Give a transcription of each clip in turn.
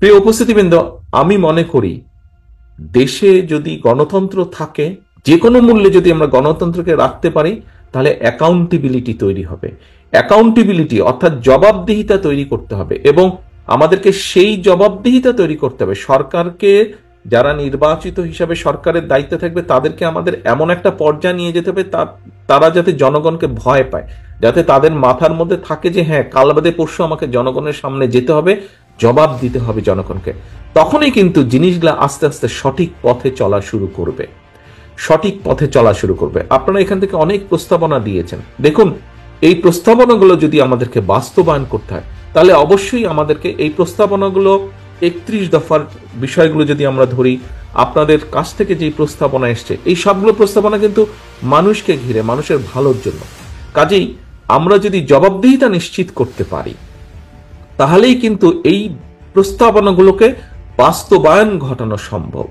প্রিয় উপস্থিতিবৃন্দ, আমি মনে করি দেশে যদি গণতন্ত্র থাকে, যে কোনো মূল্যে যদি আমরা গণতন্ত্রকে রাখতে পারি, তাহলে অ্যাকাউন্টেবিলিটি তৈরি হবে। অ্যাকাউন্টেবিলিটি অর্থাৎ জবাবদিহিতা তৈরি করতে হবে, এবং আমাদেরকে সেই জবাবদিহিতা তৈরি করতে হবে। সরকারকে, যারা নির্বাচিত হিসাবে সরকারের দায়িত্বে থাকবে, তাদেরকে আমাদের এমন একটা পর্যায়ে নিয়ে যেতে হবে তারা যাতে জনগণকে ভয় পায়, যাতে তাদের মাথার মধ্যে থাকে যে হ্যাঁ, কাল বাদে পরশু আমাকে জনগণের সামনে যেতে হবে, জবাব দিতে হবে জনগণকে। তখনই কিন্তু জিনিসগুলা আস্তে আস্তে সঠিক পথে চলা শুরু করবে, সঠিক পথে চলা শুরু করবে। আপনারা এখান থেকে অনেক প্রস্তাবনা দিয়েছেন। দেখুন, এই প্রস্তাবনাগুলো যদি আমাদেরকে বাস্তবায়ন করতে হয়, তাহলে অবশ্যই আমাদেরকে এই প্রস্তাবনাগুলো 31 দফার বিষয়গুলো যদি আমরা ধরি, আপনাদের কাছ থেকে যে প্রস্তাবনা এসছে, এই সবগুলো প্রস্তাবনা কিন্তু মানুষকে ঘিরে, মানুষের ভালোর জন্য। কাজেই আমরা যদি জবাবদিহিতা নিশ্চিত করতে পারি, তাহলেই কিন্তু এই প্রস্তাবনাগুলোকে বাস্তবায়ন ঘটানো সম্ভব।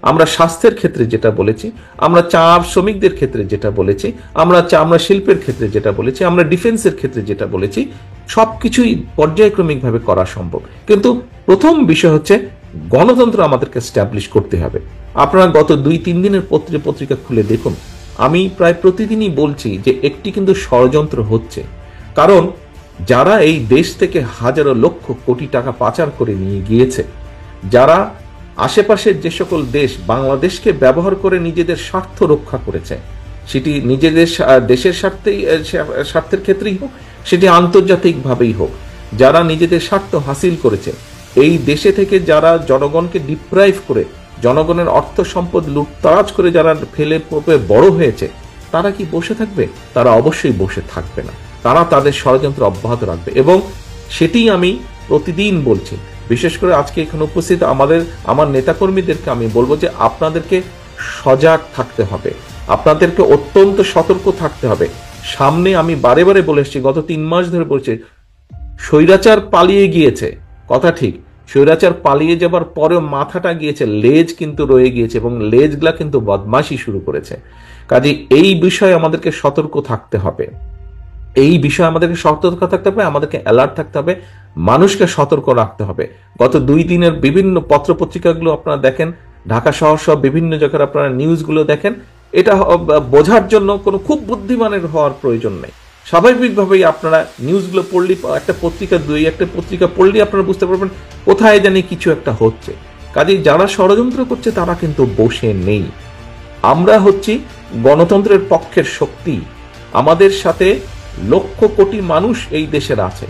আমরা স্বাস্থ্যের ক্ষেত্রে যেটা বলেছি, আমরা চা শ্রমিকদের ক্ষেত্রে যেটা বলেছি, আমরা শিল্পের ক্ষেত্রে যেটা বলেছি, আমরা ডিফেন্সের ক্ষেত্রে যেটা বলেছি, সবকিছুই পর্যায়ক্রমিকভাবে করা সম্ভব। কিন্তু প্রথম বিষয় হচ্ছে গণতন্ত্র আমাদেরকে স্ট্যাবলিশ করতে হবে। আপনারা গত 2-3 দিনের পত্রিকা খুলে দেখুন, আমি প্রায় প্রতিদিনই বলছি যে একটি কিন্তু ষড়যন্ত্র হচ্ছে। কারণ যারা এই দেশ থেকে হাজারো লক্ষ কোটি টাকা পাচার করে নিয়ে গিয়েছে, যারা আশেপাশের যে সকল দেশ বাংলাদেশকে ব্যবহার করে নিজেদের স্বার্থ রক্ষা করেছে, সেটি নিজেদের দেশের স্বার্থের ক্ষেত্রেই হোক, সেটি আন্তর্জাতিকভাবেই হোক, যারা নিজেদের স্বার্থ হাসিল করেছে, এই দেশে থেকে যারা জনগণকে ডিপ্রাইভ করে, জনগণের অর্থ সম্পদ লুটতরাজ করে যারা ফেলে বড় হয়েছে, তারা কি বসে থাকবে? তারা অবশ্যই বসে থাকবে না। তারা তাদের ষড়যন্ত্র অব্যাহত রাখবে, এবং সেটি আমি প্রতিদিন বলছি। বিশেষ করে আজকে এখানে উপস্থিত আমার নেতাকর্মীদেরকে আমি বলবো যে আপনাদেরকে সজাগ থাকতে হবে, আপনাদেরকে অত্যন্ত সতর্ক থাকতে হবে। সামনে আমি বারে বারে বলে এসেছি, গত 3 মাস ধরে বলছি, স্বৈরাচার পালিয়ে গিয়েছে, কথা ঠিক, স্বৈরাচার পালিয়ে যাবার পরেও মাথাটা গিয়েছে, লেজ কিন্তু রয়ে গিয়েছে, এবং লেজগুলা কিন্তু বদমাশি শুরু করেছে। কাজে এই বিষয়ে আমাদেরকে সতর্ক থাকতে হবে, এই বিষয়ে আমাদেরকে সতর্ক থাকতে হবে, আমাদেরকে অ্যালার্ট থাকতে হবে, মানুষকে সতর্ক রাখতে হবে। গত 2 দিনের বিভিন্ন পত্রপত্রিকাগুলো আপনারা দেখেন, ঢাকা শহর সহ বিভিন্ন জায়গায় আপনারা নিউজগুলো দেখেন, এটা বোঝার জন্য কোনো খুব বুদ্ধিমানের হওয়ার প্রয়োজন নেই। স্বাভাবিকভাবেই আপনারা নিউজগুলো পড়লে, একটা পত্রিকা পড়লে আপনারা বুঝতে পারবেন কোথায় জানি কিছু একটা হচ্ছে। কাজেই যারা ষড়যন্ত্র করছে তারা কিন্তু বসে নেই। আমরা হচ্ছি গণতন্ত্রের পক্ষের শক্তি, আমাদের সাথে লক্ষ কোটি মানুষ এই দেশের আছে,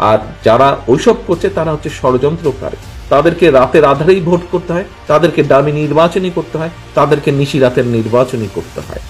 আর যারা ওইসব করছে তারা হচ্ছে ষড়যন্ত্রকারী। তাদেরকে রাতের আধারেই ভোট করতে হয়, তাদেরকে দামি নির্বাচনই করতে হয়, তাদেরকে নিশি রাতের নির্বাচনই করতে হয়।